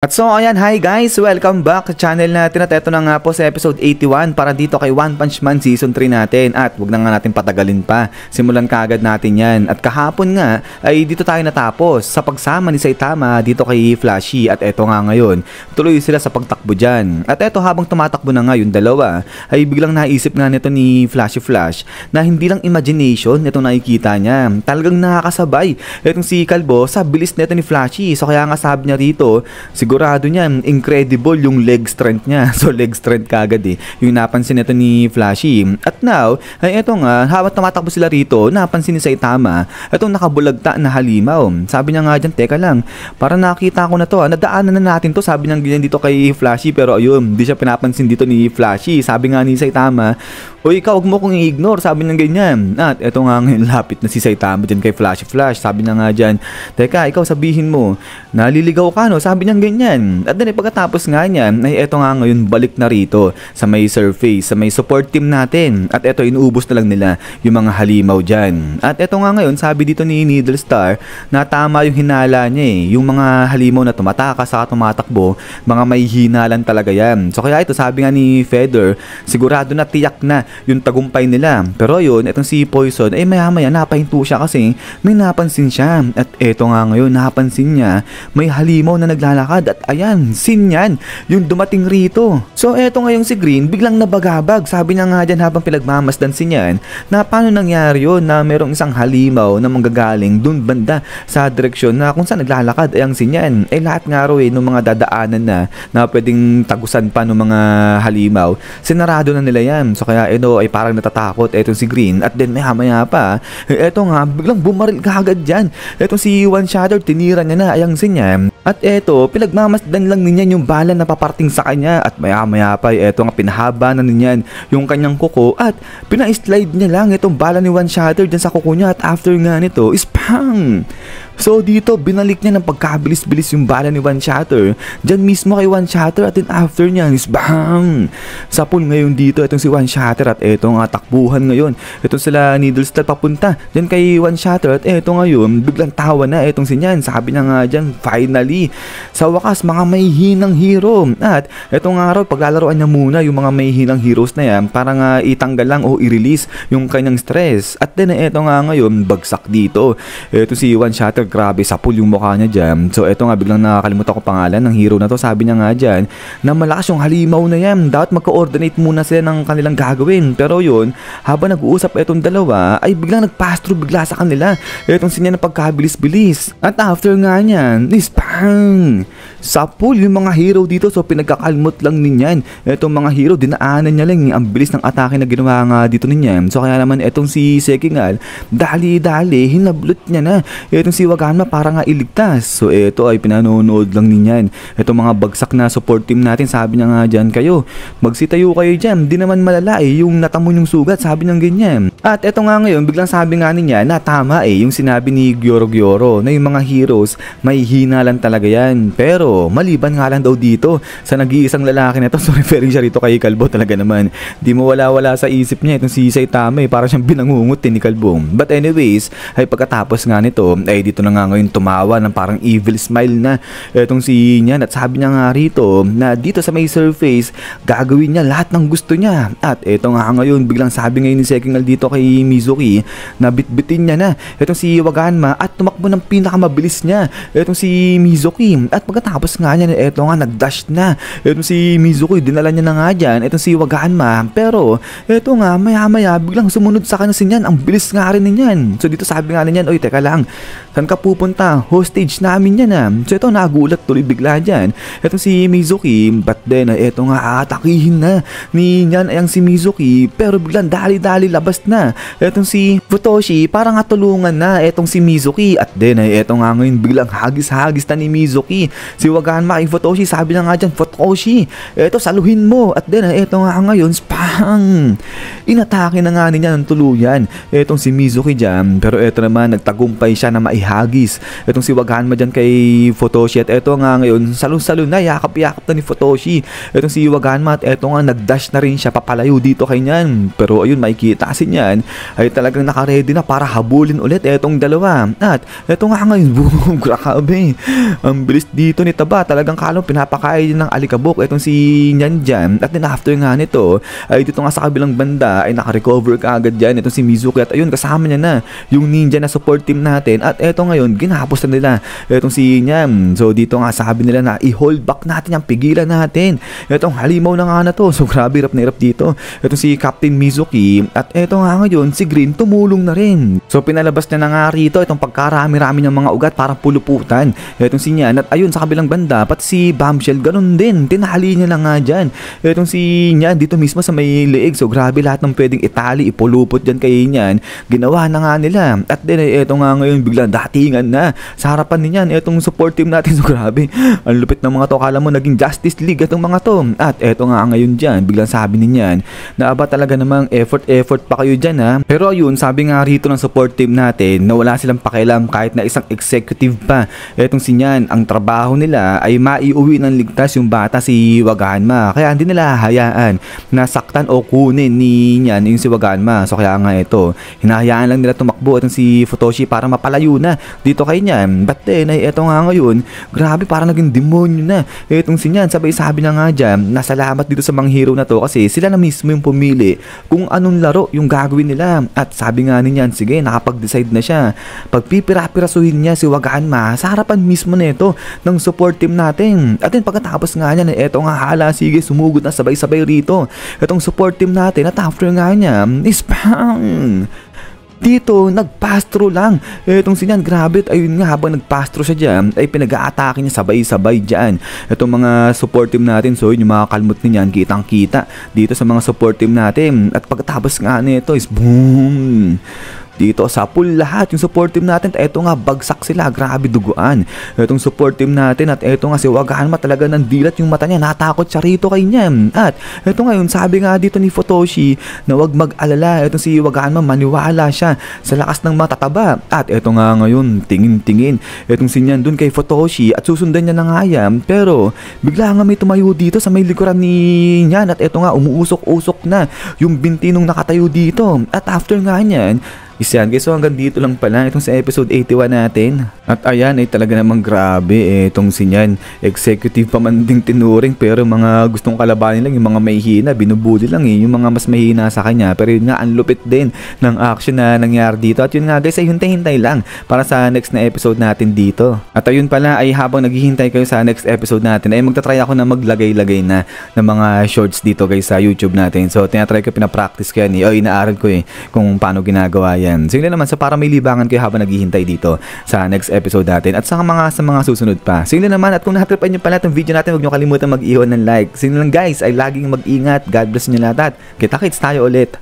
At so ayan, hi guys! Welcome back sa channel natin at eto na nga po sa episode 81 para dito kay One Punch Man Season 3 natin. At wag na nga natin patagalin pa, simulan kaagad natin yan. At kahapon nga ay dito tayo natapos sa pagsama ni Saitama dito kay Flashy. At eto nga ngayon, tuloy sila sa pagtakbo dyan. At eto habang tumatakbo na nga yung dalawa ay biglang naisip nga nito ni Flashy Flash na hindi lang imagination itong nakikita niya. Talagang nakakasabay itong si Kalbo sa bilis nito ni Flashy. So kaya nga sabi niya rito, sigurado niya, incredible yung leg strength niya. So leg strength kagad yung napansin nito ni Flashy. At now, ay eto nga, habang tumatakbo sila rito, napansin ni Saitama itong nakabulagta na halimaw. Sabi niya nga dyan, teka lang, para nakita ko na to, nadaanan na natin to. Sabi niya ganyan dito kay Flashy, pero ayun, hindi siya pinapansin dito ni Flashy. Sabi nga ni Saitama, o ikaw, huwag mo kong i-ignore. Sabi niya ganyan. At eto nga ngayon, lapit na si Saitama dyan kay Flashy Flash. Sabi niya nga dyan, teka, ikaw sabihin mo, naliligaw ka no? Sabi niya ganyan. At then pagkatapos nga niya, ay eto nga ngayon, balik na rito sa may surface, sa may support team natin. At eto, inuubos na lang nila yung mga halimaw dyan. At eto nga ngayon, sabi dito ni Needle Star, na tama yung hinala niya yung mga halimaw na tumatakas sa tumatakbo, mga may hinalan talaga yan. So kaya ito, sabi nga ni Feather, sigurado na tiyak na yung tagumpay nila. Pero yun, itong si Poison ay maya-maya napahinto siya kasi may napansin siya. At eto nga ngayon, napansin niya may halimaw na naglalakad at ayan, sin yan yung dumating rito. So eto ngayong si Green biglang nabagabag. Sabi niya nga dyan habang pinagmamasdan si Nyan na paano nangyari yun na merong isang halimaw na manggagaling dun banda sa direksyon na kung saan naglalakad ay ang si Nyan. Eh lahat nga raw ng mga dadaanan na pwedeng tagusan pa ng mga halimaw, sinarado na nila yan. So kaya ito ay parang natatakot etong si Green. At then maya pa eto nga biglang bumaril kagad dyan etong si One Shadow, tinira niya na ayang si Nyan. At eto pinagmamasdan lang niya yung bala na paparting sa kanya. At maya pa eto nga pinahaba na niyan yung kanyang kuko at pina-slide niya lang itong bala ni One Shadow dyan sa kuko niya. At after nga nito is pang! So dito binalik niya ng pagkabilis-bilis yung bala ni One Shatter dyan mismo kay One Shatter. At then after niya is bang! Sapul ngayon dito itong si One Shatter. At eto nga takbuhan ngayon itong sila Needle Star papunta dyan kay One Shatter. At eto ngayon biglang tawa na itong si Nyan. Sabi niya nga dyan, finally sa wakas mga may hinang hero. At eto nga raw paglalaroan niya muna yung mga may hinang heroes na yan para nga itanggal lang o i-release yung kanyang stress. At then eto nga ngayon bagsak dito eto si One Shatter, grabe sapul yung mukha niya dyan. So eto nga biglang nakakalimutan ko pangalan ng hero na to. Sabi niya nga dyan na malakas yung halimaw na yan, dapat mag-coordinate muna sila ng kanilang gagawin. Pero yun, habang nag-uusap etong dalawa ay biglang nag-pass through bigla sa kanila etong sinya na pagkabilis-bilis. At after nga niyan is pang! Sapul yung mga hero dito. So pinagkakalmot lang ninyan etong mga hero, dinaanan niya lang ang bilis ng atake na ginawa nga dito ninyan. So kaya naman etong si Sekingal dali-dali hinablot niya na etong si Waganma para nga iligtas. So eto ay pinanonood lang ninyan etong mga bagsak na support team natin. Sabi niya nga dyan, kayo magsitayo kayo dyan, di naman malala yung natamon yung sugat. Sabi niya ganyan. At eto nga ngayon biglang sabi nga niya na tama yung sinabi ni Gyoro na yung mga heroes may hinalan talaga yan. Pero maliban nga lang daw dito sa nag-iisang lalaki na to. So referring siya rito kay Kalbo. Talaga naman di mo wala sa isip niya itong si Saitama para siyang binangungot ni Kalbo. But anyways ay pagkatapos nga nito ay dito na nga ngayon tumawa ng parang evil smile na etong si Nyan. At sabi niya nga rito na dito sa may surface gagawin niya lahat ng gusto niya. At eto nga ngayon biglang sabi ngayon ni Sekingal dito kay Mizuki na bitbitin niya na etong si Waganma at tumakbo ng pinakamabilis niya etong si Mizuki. At pagkatapos nga niya eto nga nagdash na etong si Mizuki, dinala niya na nga dyan etong si Waganma. Pero eto nga maya biglang sumunod sa kanya si Nyan. Ang bilis nga rin niyan. So dito sabi nga niyan, oy teka lang, saan ka pupunta? Hostage namin yan So ito nagulat tuloy bigla dyan etong si Mizuki. But then eto nga aatakihin na ni Nyan ayang si Mizuki. Pero biglang dali-dali labas na etong si Futoshi para nga tulungan na etong si Mizuki. At then eto nga ngayon biglang hagis-hagis na ni Mizuki si Waganma kay Futoshi. Sabi na nga dyan, Futoshi eto saluhin mo. At then eto nga ngayon spang! Inatake na nga niya ng tuluyan etong si Mizuki dyan. Pero eto naman nagtagumpay siya na hagis itong si Wag Hanma dyan kay Futoshi. At eto nga ngayon, salon-salon na, yakap-yakap na ni Futoshi itong si Wag Hanma. At eto nga, nagdash na rin siya papalayo dito kay Nyan. Pero ayun, makikita si Nyan ay talagang nakaredy na para habulin ulit etong dalawa. At eto nga ngayon, boom, grabe, ang bilis dito ni Taba. Talagang kalong pinapakain ng alikabok etong si Nyan dyan. At then after nga nito ay dito nga sa kabilang banda ay nakarecover ka agad dyan itong si Mizuki. At ayun, kasama niya na yung ninja na support team natin. At eto ngayon, ginapos na nila etong si Nyan. So dito nga sabi nila na i-hold back natin yan, pigilan natin etong halimaw na nga na to. So grabe, hirap na hirap dito etong si Captain Mizuki. At eto nga ngayon, si Green tumulong na rin. So pinalabas niya na nga rito itong pagkarami-rami ng mga ugat para puluputan etong si Nyan. At ayun, sa kabilang banda pati si Bombshell ganun din, tinali niya na nga dyan etong si Nyan dito mismo sa may leeg. So grabe, lahat ng pwedeng itali, ipulupot dyan kay Nyan, ginawa na nga nila. At din eto nga ngayon, biglang datingan na sa harapan ni Nyan etong support team natin. So grabe, ang lupit ng mga to, kala mo naging Justice League itong mga to. At eto nga ngayon dyan, biglang sabi ni Nyan na aba talaga namang effort pa kayo dyan ha. Pero ayun, sabi nga rito ng support team natin na wala silang pakialam kahit na isang executive pa etong si Nyan. Ang trabaho nila ay maiuwi ng ligtas yung bata si Wag Hanma. Kaya hindi nila hayaan na saktan o kunin ni Nyan yung si Wag Hanma. So kaya nga ito, hinahayaan lang nila tumakbo itong si Futoshi para mapalayo na dito kay Nyan. But then ay eto nga ngayon, grabe, parang naging demonyo na etong si Nyan. Sabay sabi na nga dyan, nasalamat dito sa mga hero na to kasi sila na mismo yung pumili kung anong laro yung gagawin nila. At sabi nga ni Nyan, sige, nakapag-decide na siya. Pagpipira-pirasuhin niya si Wag Hanma sa harapan mismo nito ng support team natin. At then pagkatapos nga niya, eto nga, hala, sige, sumugod na sabay-sabay rito itong support team natin. At after nga niya, spam! Dito, nag-pass-through lang etong si Nyan. Grabe, ayun nga, habang nag-pass-through siya dyan, ay pinag-a-atake niya sabay-sabay dyan itong mga support team natin. So yun, yung mga kalmot ni Nyan, kitang-kita dito sa mga support team natin. At pagkatapos nga nito is boom! Dito sa pool lahat yung support team natin. Eto nga, bagsak sila, grabe, duguan etong support team natin. At eto nga si Wag Hanma, talaga nandilat yung mata niya, natakot siya rito kay Nyan. At eto nga yun, sabi nga dito ni Futoshi na wag mag-alala etong si Wag Hanma, maniwala siya sa lakas ng matataba. At eto nga ngayon, tingin-tingin etong si Nyan dun kay Futoshi at susundan niya na nga yan. Pero bigla nga may tumayo dito sa may likuran ni Nyan. At eto nga, umuusok-usok na yung binti nung nakatayo dito. At after nga Nyan, isyan guys, so hanggang dito lang pala itong sa episode 81 natin. At ayan, ay talaga namang grabe itong si Nyan. Executive pa man ding tinuring, pero mga gustong kalabanin lang, yung mga mahihina, binubuli lang yung mga mas mahihina sa kanya. Pero yun nga, ang lupit din ng action na nangyari dito. At yun nga guys, ay hintay-hintay lang para sa next na episode natin dito. At ayun pala, ay habang naghihintay kayo sa next episode natin, ay magta-try ako na maglagay-lagay na ng mga shorts dito guys sa YouTube natin. So tinatry ko, pinapractice ko yan o inaaral ko kung paano ginagawa yan. Sige naman, sa para may libangan kayo habang naghihintay dito sa next episode natin at sa mga susunod pa. Sige naman, at kung nahatripan nyo pala itong video natin, huwag nyo kalimutan mag-ihon ng like. Sige lang guys, ay laging mag-ingat. God bless nyo lahat. Kita-kits tayo ulit.